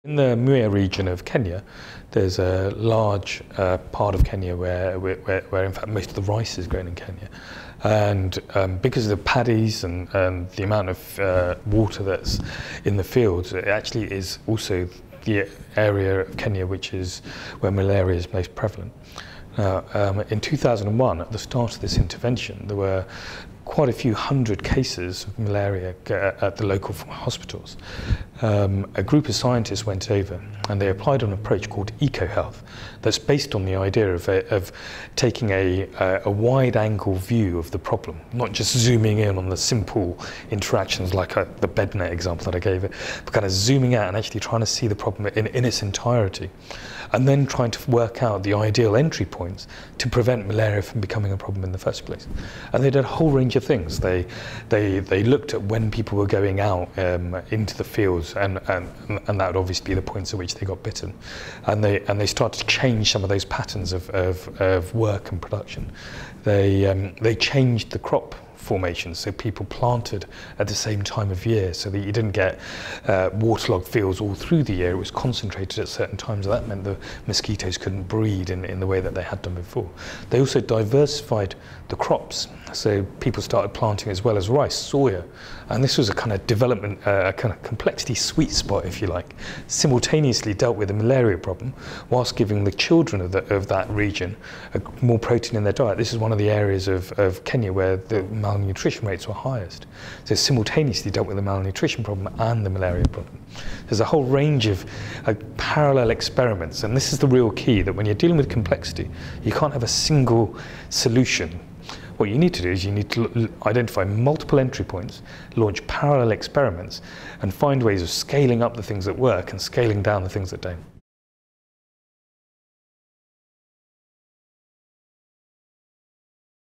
In the Muir region of Kenya, there's a large part of Kenya where in fact most of the rice is grown in Kenya. And because of the paddies and the amount of water that's in the fields, it actually is also the area of Kenya which is where malaria is most prevalent. Now, in 2001, at the start of this intervention, there were quite a few hundred cases of malaria at the local hospitals. A group of scientists went over and they applied an approach called eco-health that's based on the idea of taking a wide-angle view of the problem, not just zooming in on the simple interactions like the bed net example that I gave it, but kind of zooming out and actually trying to see the problem in its entirety, and then trying to work out the ideal entry points to prevent malaria from becoming a problem in the first place. And they did a whole range of things. They looked at when people were going out into the fields, and that would obviously be the points at which they got bitten. And they started to change some of those patterns of work and production. They changed the crop formation, so people planted at the same time of year so that you didn't get waterlogged fields all through the year. It was concentrated at certain times, and that meant the mosquitoes couldn't breed in the way that they had done before. They also diversified the crops, so people started planting as well as rice, soya, and this was a kind of development, a kind of complexity sweet spot, if you like. Simultaneously dealt with the malaria problem whilst giving the children of that region more protein in their diet. This is one of the areas of Kenya where the malnutrition rates were highest. So simultaneously dealt with the malnutrition problem and the malaria problem. There's a whole range of parallel experiments, and this is the real key, that when you're dealing with complexity, you can't have a single solution. What you need to do is you need to identify multiple entry points, launch parallel experiments, and find ways of scaling up the things that work and scaling down the things that don't.